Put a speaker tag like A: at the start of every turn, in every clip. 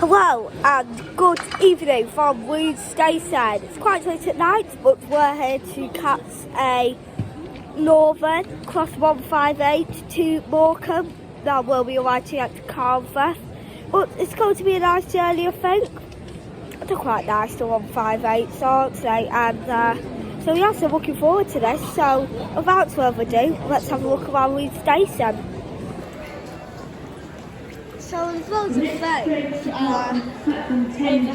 A: Hello and good evening from Leeds Station. It's quite late at night, but we're here to catch a Northern Cross 158 to Morecambe. Now we'll be arriving at Carnforth, but it's going to be a nice journey, I think. They're quite nice, the 158, aren't they? And so yes, I'm looking forward to this. So without further ado, let's have a look around Leeds Station. So there's loads of things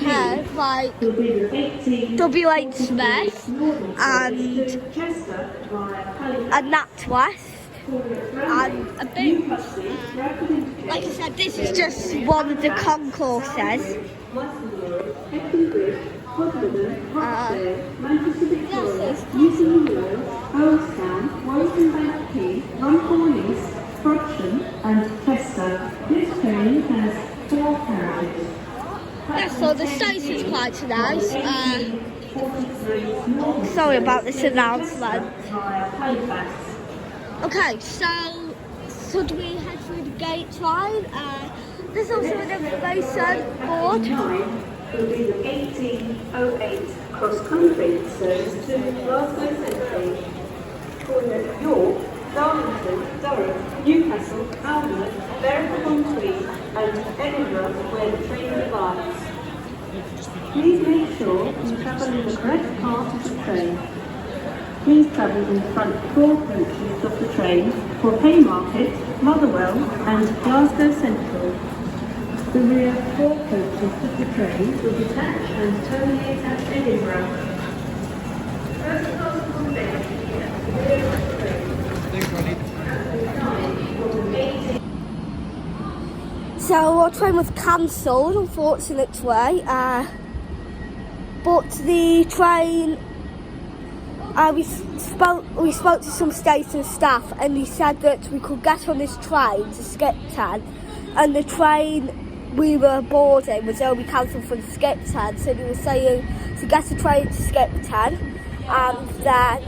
A: overhead, like W.H. Smith and a NatWest and a Boots. Like I said, this is just one of the concourses.
B: And Chester. This train has 4 carriages.
A: Yeah, so the station's quite nice. Sorry about this announcement. Okay, so should we head through the gate line? There's also an information board.
B: Will be the 1808 cross-country service to Glasgow Central, calling at York, Darlington, Durham, Newcastle, Alnwick, Berwick-upon-Tweed and Edinburgh, where the train arrives. Please make sure you travel in the correct part of the train. Please travel in the front 4 coaches of the train for Haymarket, Motherwell and Glasgow Central. The rear 4 coaches of the train will detach and terminate at Edinburgh. First class accommodation at the rear of the train.
A: So our train was cancelled, unfortunately, but the train, we spoke to some station staff and he said that we could get on this train to Skipton, and the train we were boarding was only cancelled from Skipton, so they were saying to get a train to Skipton and then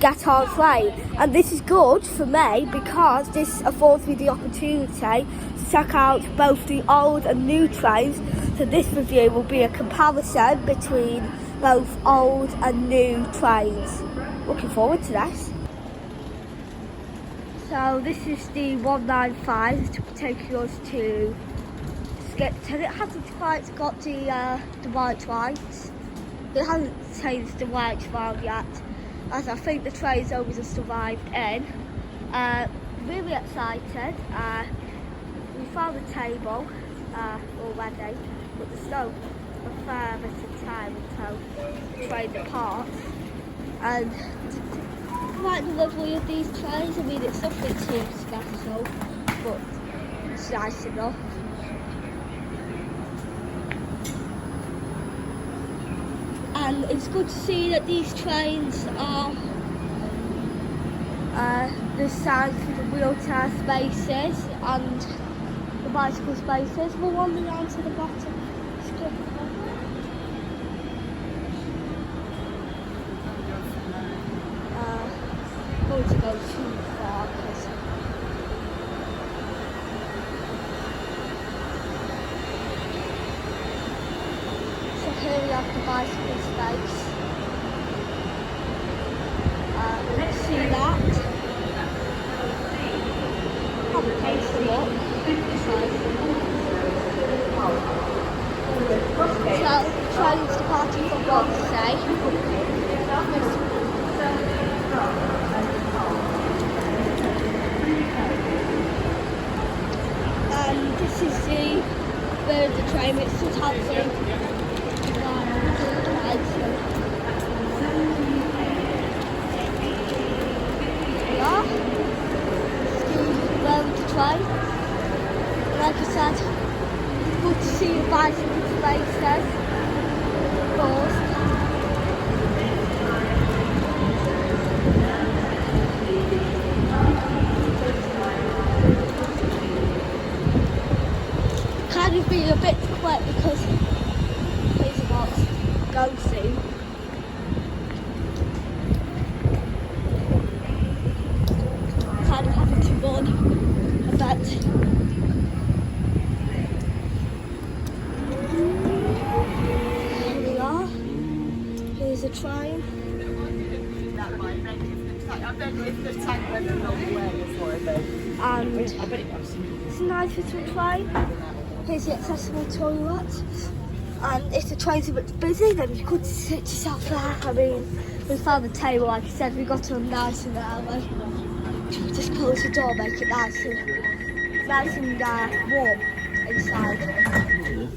A: get our train. And this is good for me because this affords me the opportunity to check out both the old and new trains. So this review will be a comparison between both old and new trains. Looking forward to this. So this is the 195 to take us to Skipton. It hasn't quite got the white lights. It hasn't changed the white round yet, as I think the train's only just arrived in. Really excited. We found the table already, but there's no fair bit of time until the train departs. And quite lovely of these trains. I mean, it's nothing too special, but it's nice enough. And it's good to see that these trains are designed for the wheelchair spaces and the bicycle spaces. We'll wander down to the bottom. Going to go too far because here we have the bicycle space. Let's see that. Have a closer look. So, trains departing from Wednesday. This is the where the train is Southampton. Train. Like I said, it's good to see the bicycle spaces. Kind of being a bit quick because it's about to go soon. Kind of having to run a bit. And it's a nice little train. Here's the accessible toilet. And if the train's a bit busy, then you could sit yourself there. I mean, we found the table, like I said, we got on nice and early. Just close the door, make it nice and warm inside.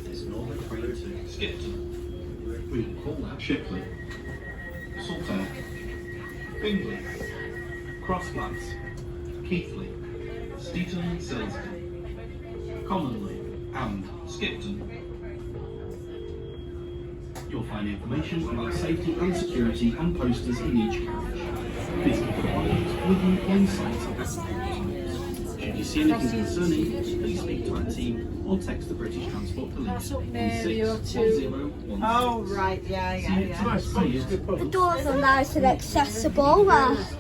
C: Is an northern train to Skipton. We will call that Shipley, Saltaire, Bingley, Crosslands, Keighley, Steeton and Silsden, Commonly and Skipton. You'll find information about safety and security and posters in each carriage. These will be provided with you on site at the time. Should you see anything concerning, please speak to our team or text the British Transport Police on 61011.
D: Oh, right, yeah.
A: The doors are nice and accessible.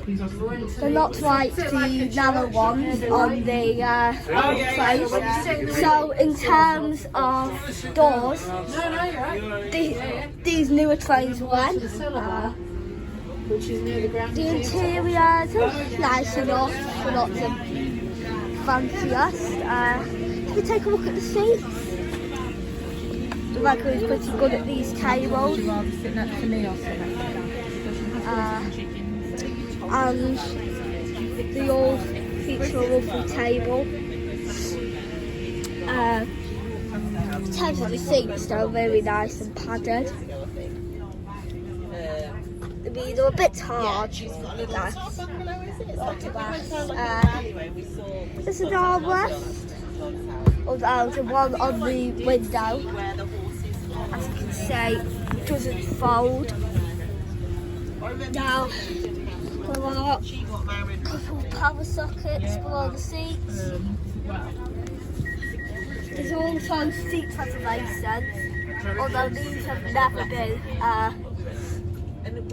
A: They're not like the narrow ones on the train. So in terms of doors, these newer trains went. The interiors are nice enough, but not the fanciest. If we take a look at the seats, the record is pretty good at these tables. And they all feature a lovely table. In terms of the seats, they're really nice and padded. I mean, they're a bit hard. This is our armrest. Although the one on the window, as you can see, doesn't fold. Now, there are a couple of power sockets below the seats. There's also seat reservations, although these have never been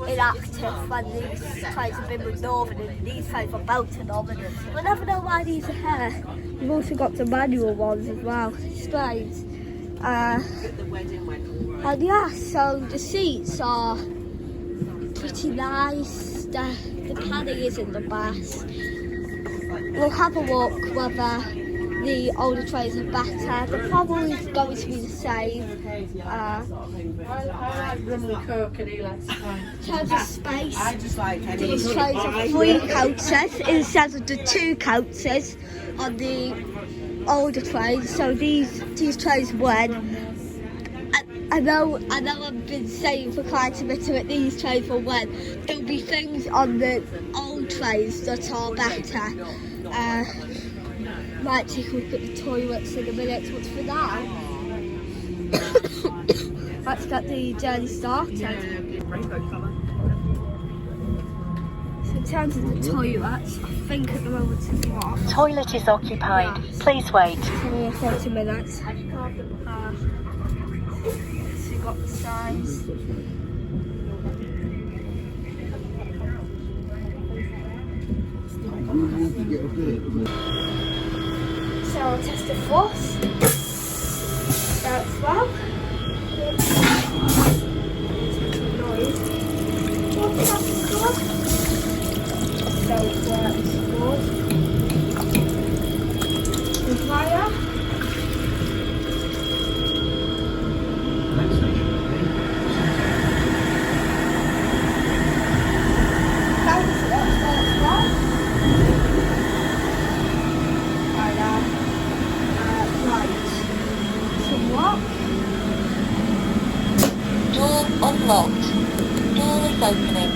A: inactive when these trains have been with Northern and these trains are both to Northern. We never know why these are here. We've also got the manual ones as well, strange. And yeah, so the seats are pretty nice. The padding isn't the best. We'll have a look whether the older trains are better. They're probably going to be the same.
D: I like rum and coke and he likes wine.
A: In terms of space,
D: I just like any.
A: these trains are 3 coaches instead of the 2 coaches on the older trains. So these trains win. I know I've been saying for quite a bit that these trains will win. There'll be things on the old trains that are better. Might take a look at the toilets in a minute, but for now, let's get the journey started. So in terms of the toilets, I think at the moment it's locked.
E: Toilet is occupied. Please wait.
A: It's only 40 minutes. So you've got the signs. So I'll test the force. Starts well. What's that colour? So it works good. The fire.
C: Next station,
A: Sounds works well.
E: Door unlocked. Door is opening.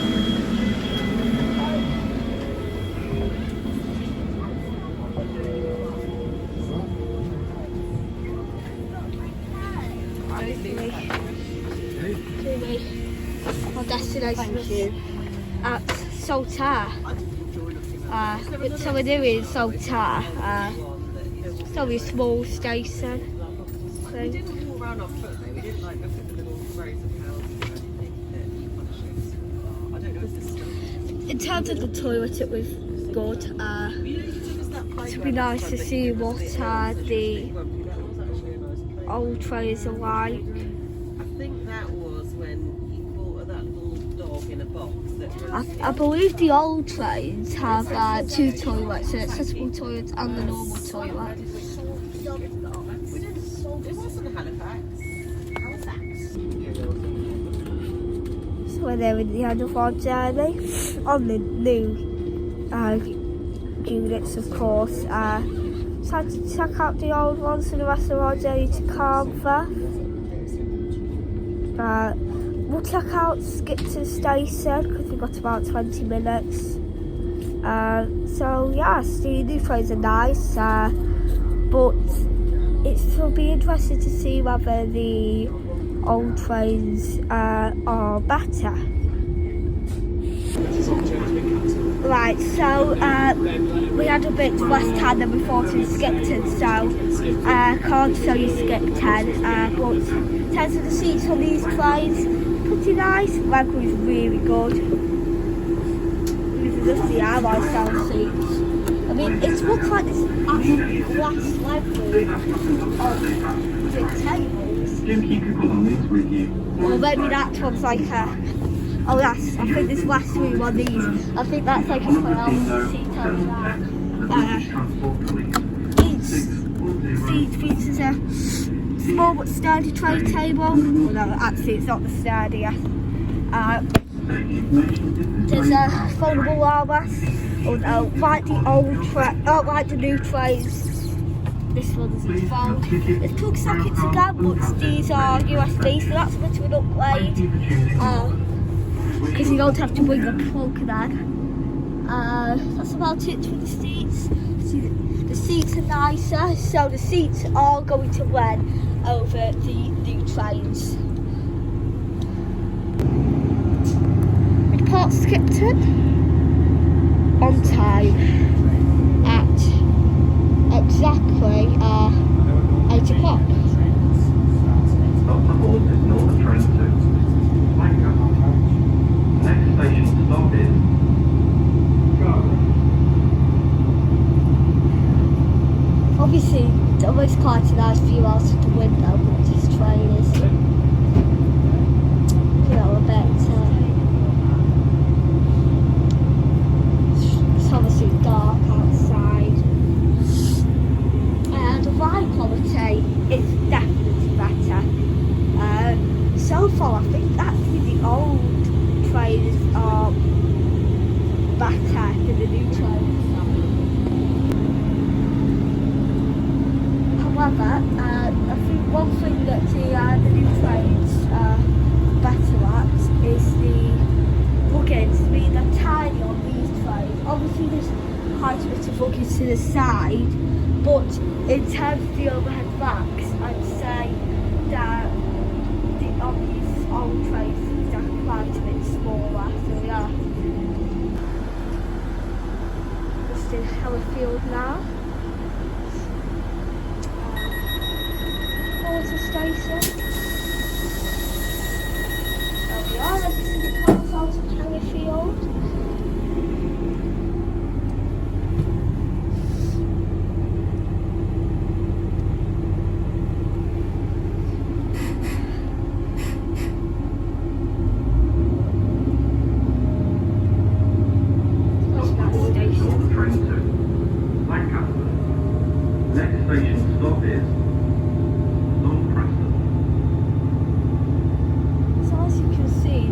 A: Our destination at Saltaire. So we're doing Saltaire. It's only a small station.
D: We didn't walk around on foot though, we didn't like look at the little rows of houses or anything that I don't know if this stuff.
A: In terms of the toilet, it was good. It'd be nice to see what the old trains are like.
D: I think that was when he bought her that little dog dog in a box that
A: I believe the old trains have 2 toilets, an accessible toilet and the normal toilet.
D: It wasn't Halifax.
A: So we're there in the end of our journey on the new units, of course. Decided to check out the old ones for the rest of our journey to carnforth. We'll check out Skipton station because we've got about 20 minutes. So yes, the new trains are nice, but it'll be interesting to see whether the old trains are better. Right, so we had a bit West Ham and we thought in Skipton, so can't show you Skipton, but in terms of the seats on these trains, pretty nice. Weather is really good. These are just the airline style seats. I mean, it looks like this actually glass legroom on the tables. Or maybe that one's like a... Oh yes, I think this last room on these, I think that's like a 12 seat over there. Each seat features a small but sturdy tray table. Well, no, actually it's not the sturdiest. There's a foldable armrest, although like the new trays, this one doesn't fold. There's plug sockets again, but these are USB, so that's a bit of an upgrade. Because you don't have to bring the plug then. That's about it for the seats. See, the seats are nicer, so the seats are going to win over the new trains. We depart Skipton on time at exactly 8 o'clock.
F: Stop the board is North Train 2. Lancaster. Next station stop is
A: Obviously, there was quite a nice view out of the window, but this train is, a bit, it's obviously dark outside. The ride quality is definitely better. So far, I think actually the old trains are better than the new trains. However, I think one thing that the new trains are better at is the luggage. I mean, they're tiny on these trains. Obviously, there's quite a bit of luggage to the side, but in terms of the overhead racks, I'd say that on these old trains, they're quite a bit smaller. So yeah, just in Hellerfield now. Water station. There we are, this is the part out of Hellerfield.
F: Next station stop is North Preston.
A: So as you can see,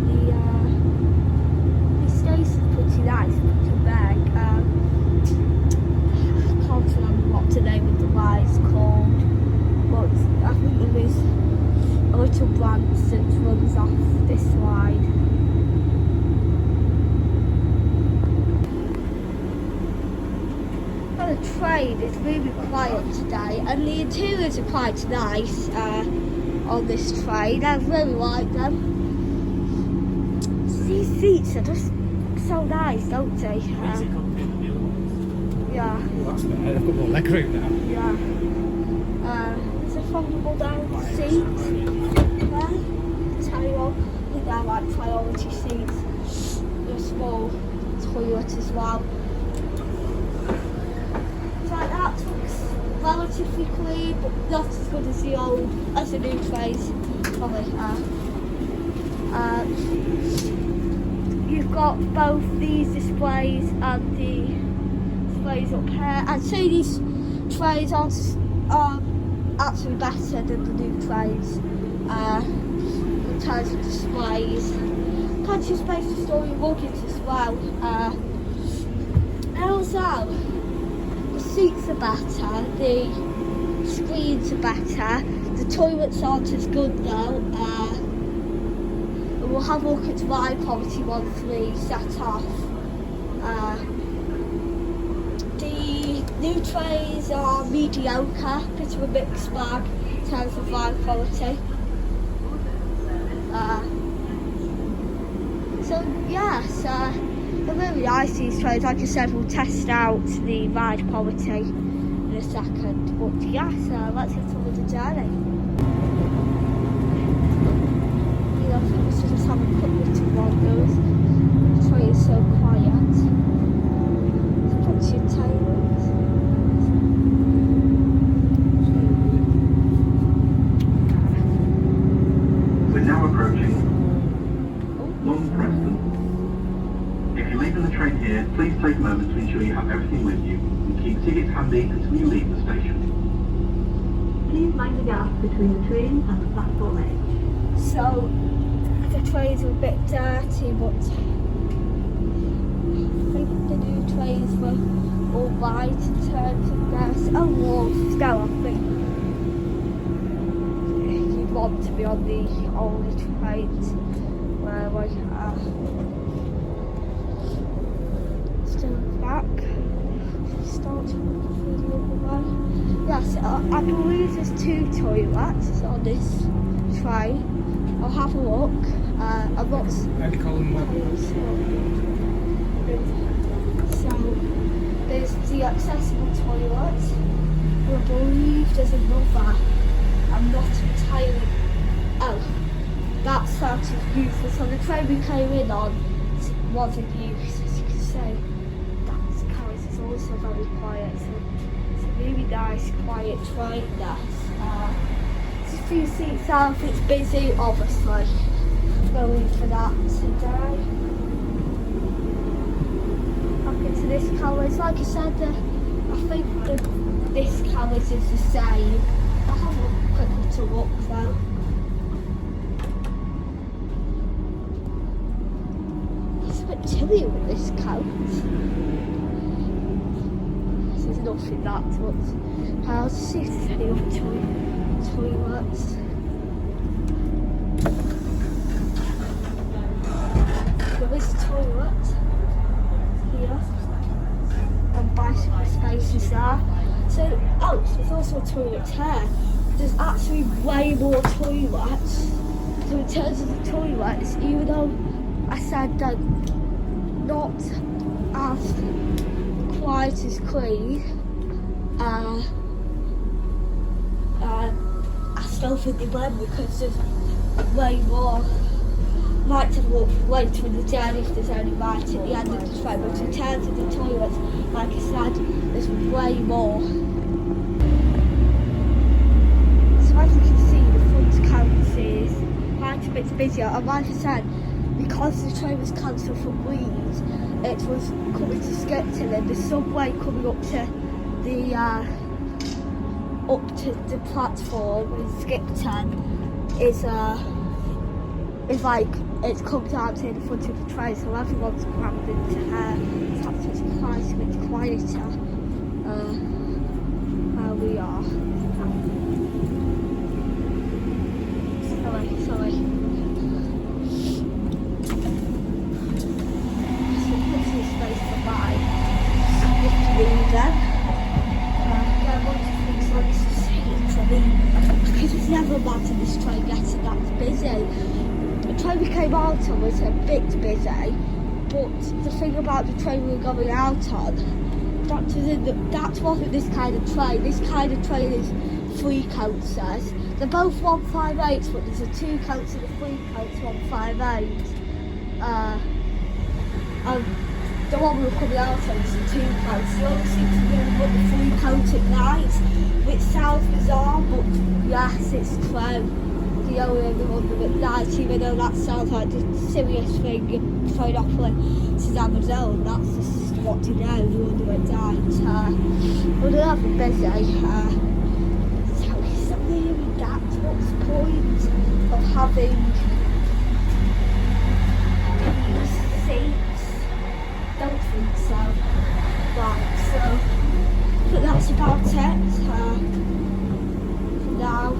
A: the station's pretty nice, pretty big. I can't remember what the name of the line's called, but I think there is a little branch that runs off this line. The train is really quiet today, and the interiors are quite nice on this train. I really like them. These seats are just so nice, don't they? Yeah.
G: That's better. They've got more leg room now.
A: Yeah. There's a foldable down seat there. Tiny one. I think they're like priority seats. There's a small toilet as well. Like that looks relatively clean, but not as good as the new trays probably are. you've got both these displays and the displays up here. I'd say these trays are actually better than the new trays in terms of displays. Plenty of space to store your luggage as well. And also, the seats are better, the screens are better, the toilets aren't as good though. We'll have a look at my quality once we set off. The new trays are mediocre, bit of a mixed bag in terms of vibe quality. So yes, they're really nice, these trays. Like I said, we'll test out the ride quality in a second. But yes, let's get on with the journey. I think we should just have a quick little wanders. The train is so quiet. There's plenty of tables.
F: We're now approaching Long Preston. If you're leaving the train here, please take a moment to ensure you have everything with you and keep tickets handy until you leave the station.
B: Please mind the gap between the train and the platform edge.
A: So the trains are a bit dirty, but I think the new trains were alright in terms of gas. Oh, walls, go off me. You want to be on the older trains where we are. Still back. Start the other way. Yes, I believe there's 2 toilets on this train. I'll have a look. I'm not.
G: How do you call them?
A: So there's the accessible toilet. I believe there's another. I'm not entirely. Oh, that's out of use. So the train we came in on wasn't used, as you can see. That carriage is also very quiet. So it's a really nice, quiet train. That's. Just a few seats out. It's busy, obviously. Going for that today. Back into this carriage. Like I said, I think this carriage is the same. I'll have a quick little look though. It's a bit chilly with this coat. There's nothing that much. I'll see if there's any other toilets. There is a toilet here and bicycle spaces there. So, there's also a toilet here. There's actually way more toilets. So in terms of the toilets, even though I said they're not as quite as clean, I still think they were because there's way more. Might have a look later in the journey if there's only right at the end of the train, but in terms of the toilets, like I said, there's way more. So as you can see, the front counts is quite a bit busier, and like I said, because the train was cancelled from Leeds, it was coming to Skipton, and the subway coming up to the platform in Skipton is like it's come down to the front of the train, so everyone's crammed into her. So it's quite a bit quieter where we are. Sorry. So plenty of space for mine. If you need them. One of the things I like to say to me, because it's never imagined this train getting that busy. The train we came out on was a bit busy, but the thing about the train we were going out on, that wasn't this kind of train. This kind of train is 3 coasters. They're both 158s, but there's a 2 coaster and a 3 coaster 158. And the one we were coming out on is a 2 coaster. You only seem to be able to put the 3 coaster at night, which sounds bizarre, but yes, it's true. The video in under at night, even though that sounds like the silliest thing thrown off to Amazon. That's just what to do, you under at night. We're rather busy. So it's something that, what's the point of having these seats? Don't think so. Right, so but that's about it. For now.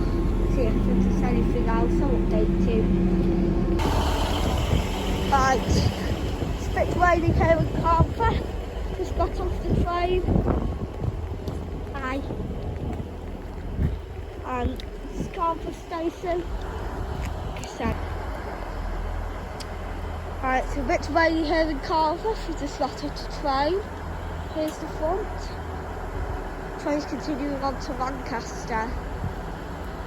A: See if there's anything else, I'll update you. Right, it's a bit raining here in Carnforth. Just got off the train. Hi. And it's Carnforth station. So, right, it's a bit rainy here in Carnforth. We just got off the train. Here's the front. Train's continuing on to Lancaster.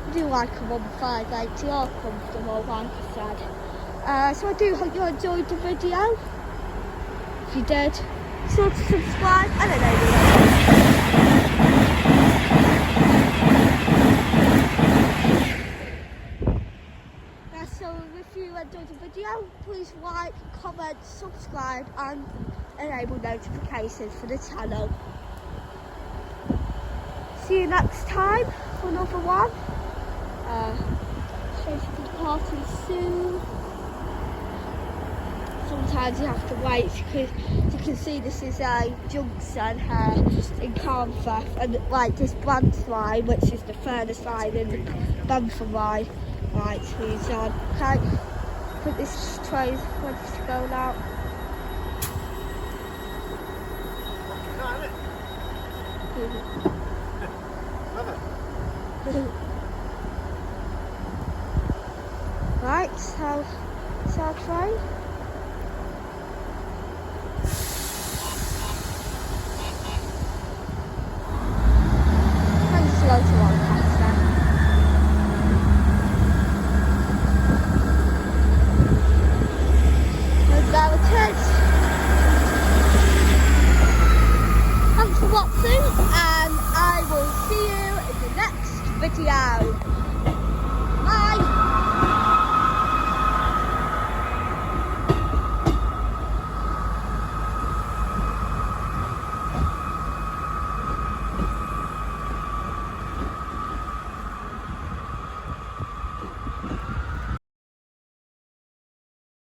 A: I do like them on 580, are comfortable, like I said. So I do hope you enjoyed the video. If you did, sure to subscribe and enable it. So if you enjoyed the video, please like, comment, subscribe and enable notifications for the channel. See you next time for another one. Supposed to be departing soon. Sometimes you have to wait because you can see this is a junction here in Carnforth, and like this branch line, which is the furthest line in the Bamford line, right, moves on. Okay, I think this train's ready to go now. Right, so it's our train. And slow to Lancaster. And there it is. Thanks for watching, and I will see you in the next video. Bye!